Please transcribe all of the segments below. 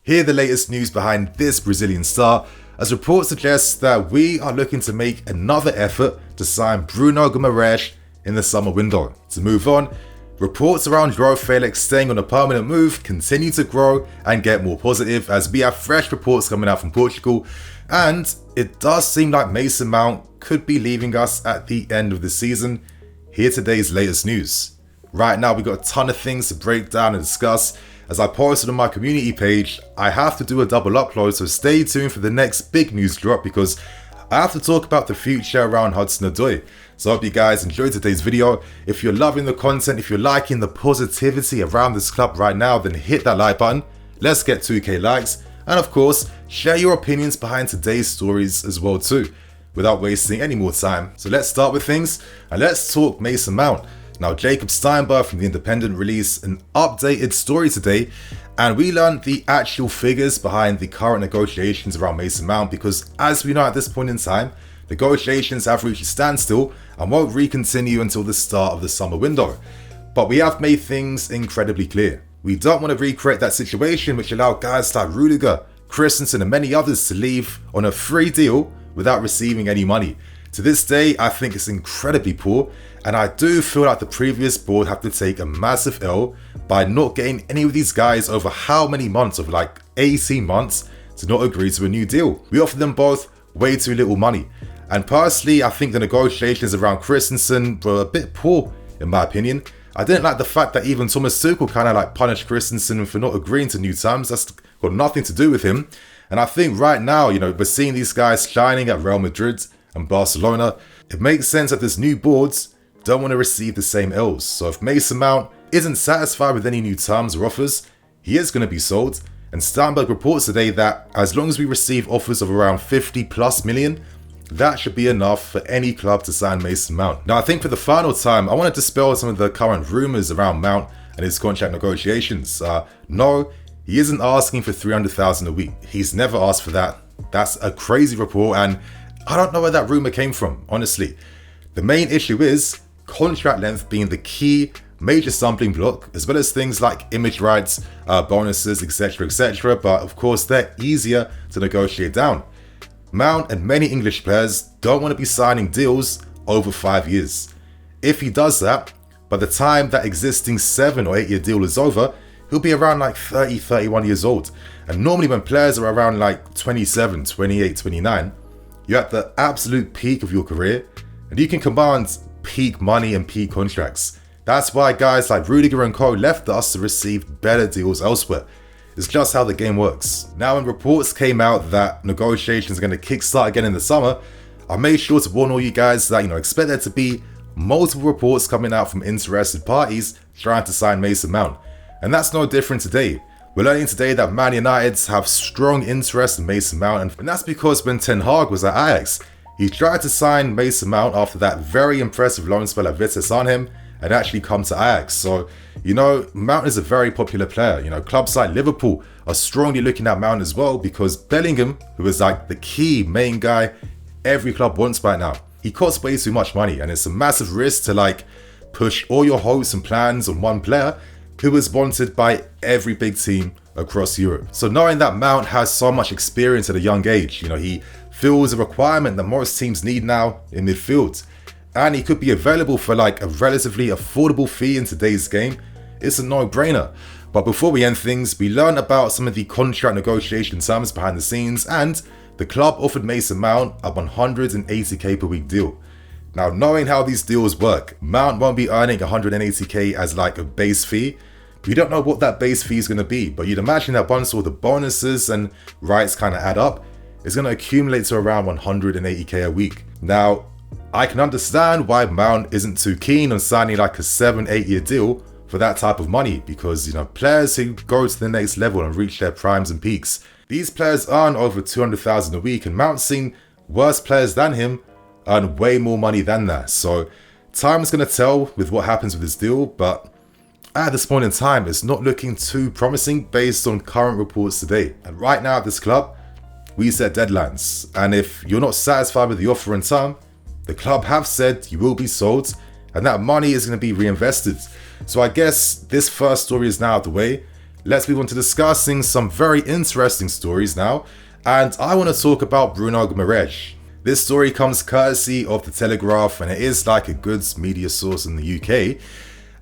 Hear the latest news behind this Brazilian star, as reports suggest that we are looking to make another effort to sign Bruno Guimaraes in the summer window. To move on, reports around Joao Felix staying on a permanent move continue to grow and get more positive as we have fresh reports coming out from Portugal, and it does seem like Mason Mount could be leaving us at the end of the season. Here's today's latest news. Right now we've got a ton of things to break down and discuss. As I posted on my community page, I have to do a double upload, so stay tuned for the next big news drop because I have to talk about the future around Hudson-Odoi. So I hope you guys enjoyed today's video. If you're loving the content, if you're liking the positivity around this club right now, then hit that like button. Let's get 2k likes. And of course, share your opinions behind today's stories as well too, without wasting any more time. So let's start with things and let's talk Mason Mount. Now, Jacob Steinberg from The Independent released an updated story today, and we learned the actual figures behind the current negotiations around Mason Mount because, as we know at this point in time, negotiations have reached a standstill and won't recontinue until the start of the summer window. But we have made things incredibly clear. We don't want to recreate that situation which allowed guys like Rudiger, Christensen and many others to leave on a free deal without receiving any money. To this day, I think it's incredibly poor, and I do feel like the previous board have to take a massive L by not getting any of these guys over how many months, of like 18 months, to not agree to a new deal. We offered them both way too little money, and personally I think the negotiations around Christensen were a bit poor in my opinion. I didn't like the fact that even Thomas Tuchel kind of like punished Christensen for not agreeing to new terms. That's got nothing to do with him, and I think right now, we're seeing these guys shining at Real Madrid and Barcelona. It makes sense that this new boards don't want to receive the same L's. So if Mason Mount isn't satisfied with any new terms or offers, he is going to be sold. And Steinberg reports today that as long as we receive offers of around 50+ million, that should be enough for any club to sign Mason Mount. Now I think for the final time, I want to dispel some of the current rumours around Mount and his contract negotiations. No, he isn't asking for 300,000 a week. He's never asked for that. That's a crazy report, and I don't know where that rumour came from, honestly. The main issue is contract length being the key major stumbling block, as well as things like image rights, bonuses, etc, but of course they're easier to negotiate down. Mount and many English players don't want to be signing deals over 5 years. If he does that, by the time that existing 7 or 8 year deal is over, he'll be around like 30, 31 years old. And normally when players are around like 27, 28, 29, you're at the absolute peak of your career and you can command peak money and peak contracts. That's why guys like Rudiger and co left us to receive better deals elsewhere. It's just how the game works. Now when reports came out that negotiations are going to kickstart again in the summer, I made sure to warn all you guys that expect there to be multiple reports coming out from interested parties trying to sign Mason Mount. And that's no different today. We're learning today that Man United have strong interest in Mason Mount, and that's because when Ten Hag was at Ajax, he tried to sign Mason Mount after that very impressive loan spell at Vitesse Arnhem and actually come to Ajax. So, Mount is a very popular player. Clubs like Liverpool are strongly looking at Mount as well because Bellingham, who is like the key main guy every club wants right now, he costs way too much money, and it's a massive risk to push all your hopes and plans on one player who is wanted by every big team across Europe. So knowing that Mount has so much experience at a young age, he fills a requirement that most teams need now in midfield, and he could be available for a relatively affordable fee in today's game, it's a no-brainer. But before we end things, we learned about some of the contract negotiation terms behind the scenes, and the club offered Mason Mount a 180k per week deal. Now, knowing how these deals work, Mount won't be earning 180k as a base fee. We don't know what that base fee is going to be, but you'd imagine that once all the bonuses and rights kind of add up, it's going to accumulate to around 180k a week. Now, I can understand why Mount isn't too keen on signing a 7-8 year deal for that type of money, because players who go to the next level and reach their primes and peaks, these players earn over 200,000 a week, and Mount's seen worse players than him earn way more money than that. So time's going to tell with what happens with this deal, but at this point in time, it's not looking too promising based on current reports today. And right now at this club, we set deadlines, and if you're not satisfied with the offer in term, the club have said you will be sold, and that money is going to be reinvested. So I guess this first story is now out of the way. let's move on to discussing some very interesting stories now. And I want to talk about Bruno Guimaraes. This story comes courtesy of The Telegraph, and it is like a good media source in the UK.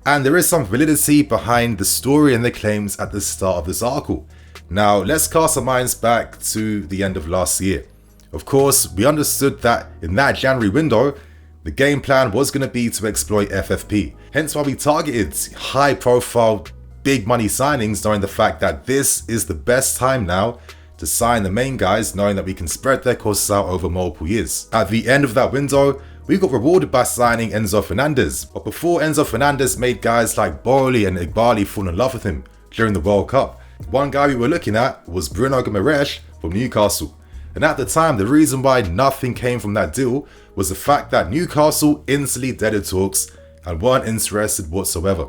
And there is some validity behind the story and the claims at the start of this article. Now, let's cast our minds back to the end of last year. Of course, we understood that in that January window, the game plan was going to be to exploit FFP. Hence why we targeted high-profile, big-money signings, knowing the fact that this is the best time now to sign the main guys, knowing that we can spread their costs out over multiple years. At the end of that window, we got rewarded by signing Enzo Fernandez. But before Enzo Fernandez made guys like Bowley and Igbali fall in love with him during the World Cup, one guy we were looking at was Bruno Guimaraes from Newcastle. And at the time, the reason why nothing came from that deal was the fact that Newcastle instantly deaded talks and weren't interested whatsoever.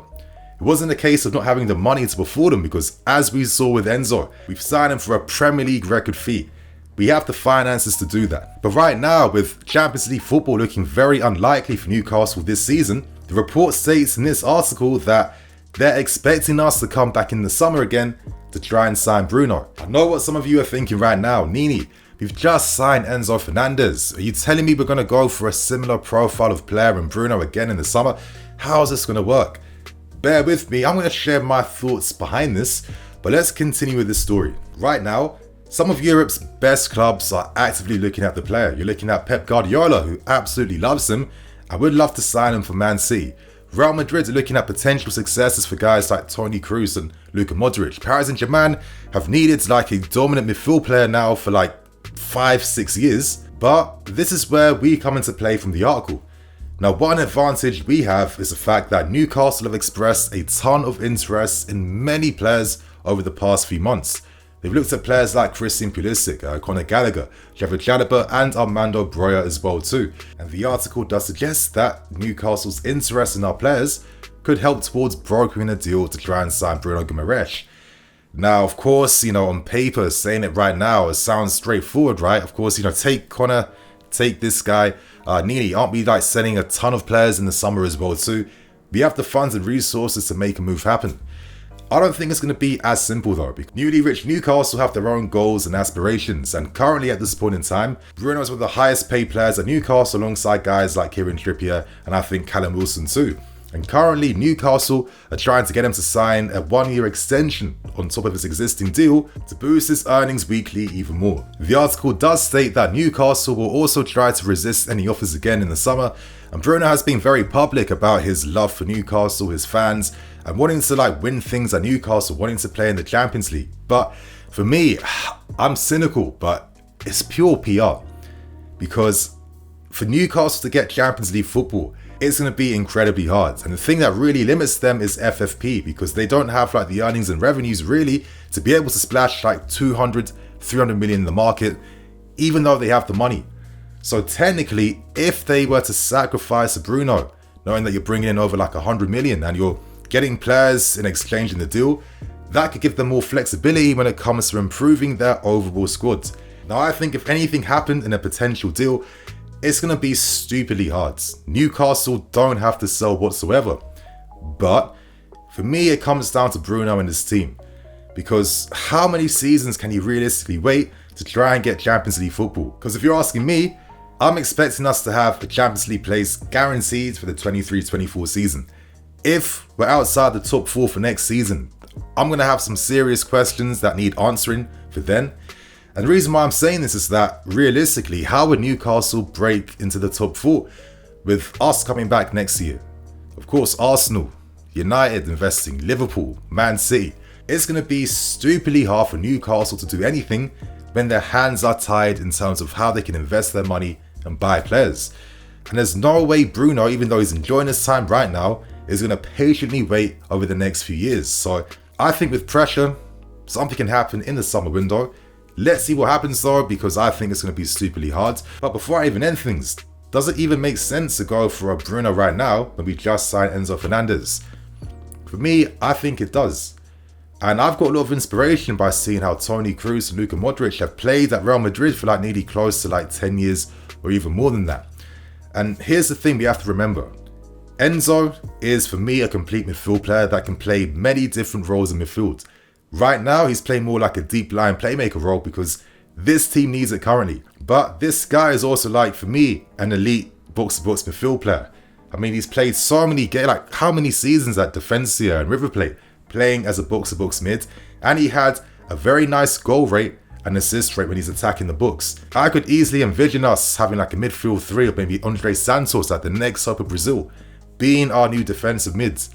It wasn't a case of not having the money to afford him, because as we saw with Enzo, we've signed him for a Premier League record fee. We have the finances to do that. But right now, with Champions League football looking very unlikely for Newcastle this season, the report states in this article that they're expecting us to come back in the summer again to try and sign Bruno. I know what some of you are thinking right now. Nini, we've just signed Enzo Fernandez. Are you telling me we're going to go for a similar profile of player in Bruno again in the summer? How is this going to work? Bear with me, I'm going to share my thoughts behind this, but let's continue with this story. Right now, some of Europe's best clubs are actively looking at the player. You're looking at Pep Guardiola, who absolutely loves him and would love to sign him for Man City. Real Madrid are looking at potential successes for guys like Toni Kroos and Luka Modric. Paris Saint-Germain have needed like a dominant midfield player now for like 5-6 years, but this is where we come into play from the article. Now, one advantage we have is the fact that Newcastle have expressed a ton of interest in many players over the past few months. They've looked at players like Christian Pulisic, Conor Gallagher, Javid Jalaba and Armando Broja as well too. And the article does suggest that Newcastle's interest in our players could help towards brokering a deal to try and sign Bruno Guimaraes. Now, of course, on paper, saying it right now, it sounds straightforward, right? Of course, take Connor, take this guy. Nini, aren't we like sending a ton of players in the summer as well too? We have the funds and resources to make a move happen. I don't think it's going to be as simple though, because newly rich Newcastle have their own goals and aspirations, and currently at this point in time, Bruno is one of the highest paid players at Newcastle alongside guys like Kieran Trippier and I think Callum Wilson too. And currently Newcastle are trying to get him to sign a 1-year extension on top of his existing deal to boost his earnings weekly even more. The article does state that Newcastle will also try to resist any offers again in the summer, and Bruno has been very public about his love for Newcastle, his fans, and wanting to win things at Newcastle, wanting to play in the Champions League. But for me, I'm cynical, but it's pure PR. Because for Newcastle to get Champions League football, it's going to be incredibly hard. And the thing that really limits them is FFP, because they don't have the earnings and revenues really to be able to splash 200, 300 million in the market, even though they have the money. So technically, if they were to sacrifice a Bruno, knowing that you're bringing in over 100 million and you're getting players in exchange in the deal, that could give them more flexibility when it comes to improving their overall squad. Now, I think if anything happened in a potential deal, it's going to be stupidly hard. Newcastle don't have to sell whatsoever. But for me, it comes down to Bruno and his team. Because how many seasons can you realistically wait to try and get Champions League football? Because if you're asking me, I'm expecting us to have a Champions League place guaranteed for the 23-24 season. If we're outside the top 4 for next season, I'm going to have some serious questions that need answering for then. And the reason why I'm saying this is that, realistically, how would Newcastle break into the top 4 with us coming back next year? Of course, Arsenal, United investing, Liverpool, Man City. It's going to be stupidly hard for Newcastle to do anything when their hands are tied in terms of how they can invest their money and buy players. And there's no way Bruno, even though he's enjoying his time right now, is going to patiently wait over the next few years. So I think with pressure, something can happen in the summer window. Let's see what happens though, because I think it's going to be stupidly hard. But before I even end things, does it even make sense to go for a Bruno right now when we just signed Enzo Fernandez? For me, I think it does. And I've got a lot of inspiration by seeing how Toni Kroos and Luka Modric have played at Real Madrid for nearly close to 10 years or even more than that. And here's the thing we have to remember. Enzo is, for me, a complete midfield player that can play many different roles in midfield. Right now, he's playing more like a deep line playmaker role because this team needs it currently. But this guy is also, like, for me, an elite box-to-box midfield player. I mean, he's played so many games, like how many seasons at Defensia and River Plate, playing as a box-to-box mid, and he had a very nice goal rate and assist rate when he's attacking the box. I could easily envision us having like a midfield three of maybe Andre Santos at the next Hope of Brazil, being our new defensive mids.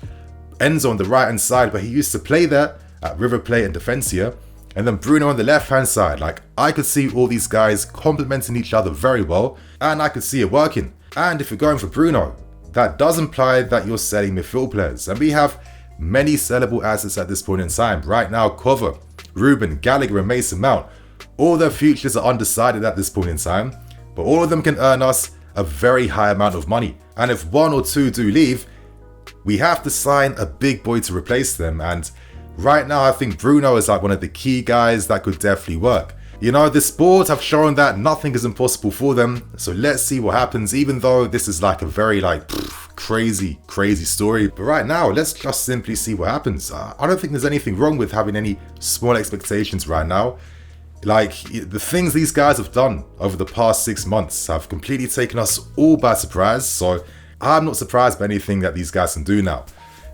Enzo on the right hand side, but he used to play there at River Plate and Defensia, and then Bruno on the left hand side. Like, I could see all these guys complementing each other very well, and I could see it working. And if you're going for Bruno, that does imply that you're selling midfield players, and we have many sellable assets at this point in time. Right now, Cover, Ruben, Gallagher and Mason Mount, all their futures are undecided at this point in time, but all of them can earn us a very high amount of money. And if one or two do leave, we have to sign a big boy to replace them, and right now I think Bruno is like one of the key guys that could definitely work. You know, the sports have shown that nothing is impossible for them, so let's see what happens, even though this is like a very crazy story. But right now, let's just simply see what happens. I don't think there's anything wrong with having any small expectations right now. Like, the things these guys have done over the past 6 months have completely taken us all by surprise, so I'm not surprised by anything that these guys can do now.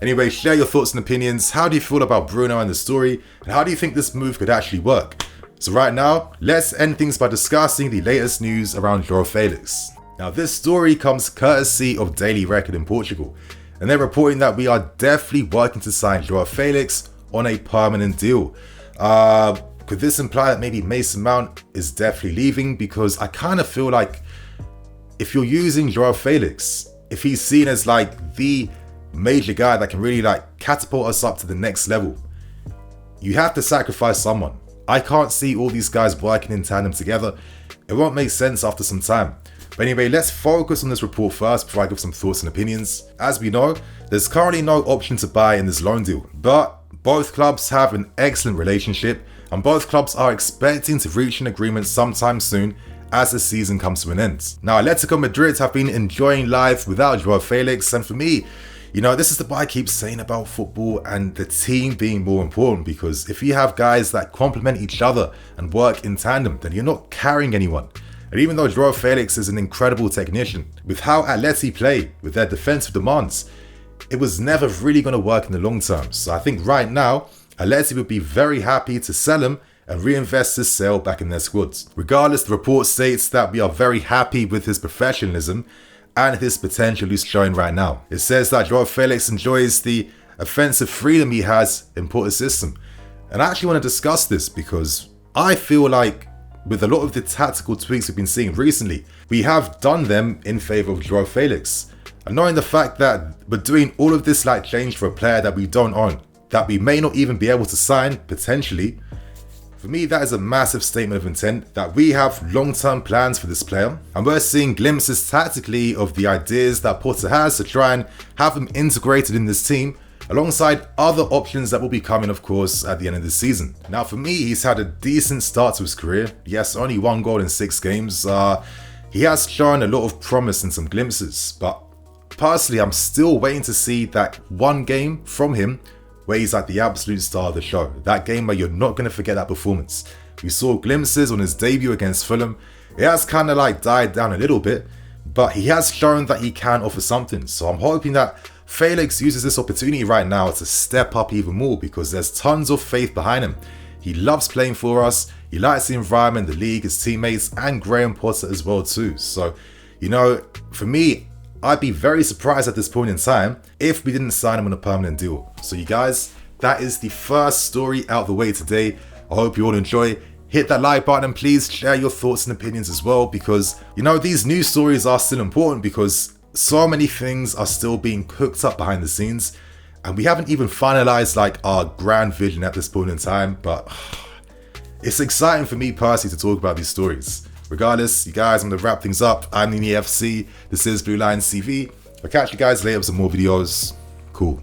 Anyway, share your thoughts and opinions. How do you feel about Bruno and the story, and how do you think this move could actually work? So right now, let's end things by discussing the latest news around Joao Felix. Now, this story comes courtesy of Daily Record in Portugal, and they're reporting that we are definitely working to sign Joao Felix on a permanent deal. Could this imply that maybe Mason Mount is definitely leaving? Because I kind of feel like if you're using Joao Felix, if he's seen as like the major guy that can really like catapult us up to the next level, you have to sacrifice someone. I can't see all these guys working in tandem together. It won't make sense after some time. But anyway, let's focus on this report first before I give some thoughts and opinions. As we know, there's currently no option to buy in this loan deal, but both clubs have an excellent relationship, and both clubs are expecting to reach an agreement sometime soon as the season comes to an end. Now, Atletico Madrid have been enjoying life without Joao Felix, and for me, you know, this is what I keep saying about football and the team being more important, because if you have guys that complement each other and work in tandem, then you're not carrying anyone. And even though Joao Felix is an incredible technician, with how Atleti play, with their defensive demands, it was never really going to work in the long term. So I think right now, Atleti would be very happy to sell him and reinvest his sale back in their squads. Regardless, the report states that we are very happy with his professionalism and his potential he's showing right now. It says that Joao Felix enjoys the offensive freedom he has in Porto's system. And I actually want to discuss this because I feel like with a lot of the tactical tweaks we've been seeing recently, we have done them in favor of Joao Felix. And knowing the fact that we're doing all of this like change for a player that we don't own, that we may not even be able to sign potentially, for me, that is a massive statement of intent that we have long-term plans for this player, and we're seeing glimpses tactically of the ideas that Porto has to try and have him integrated in this team, alongside other options that will be coming, of course, at the end of the season. Now, for me, he's had a decent start to his career. Yes, only 1 goal in 6 games. He has shown a lot of promise and some glimpses, but personally, I'm still waiting to see that one game from him where he's like the absolute star of the show. That game where you're not going to forget that performance. We saw glimpses on his debut against Fulham. It has kind of like died down a little bit, but he has shown that he can offer something. So I'm hoping that Felix uses this opportunity right now to step up even more, because there's tons of faith behind him. He loves playing for us. He likes the environment, the league, his teammates, and Graham Potter as well too. So, you know, for me, I'd be very surprised at this point in time if we didn't sign him on a permanent deal. So you guys, that is the first story out the way today. I hope you all enjoy. Hit that like button and please share your thoughts and opinions as well, because, you know, these news stories are still important because so many things are still being cooked up behind the scenes, and we haven't even finalized like our grand vision at this point in time. But it's exciting for me personally to talk about these stories. Regardless, you guys, I'm going to wrap things up. I'm Nini FC. This is BlueLionsTV. I'll catch you guys later with some more videos. Cool.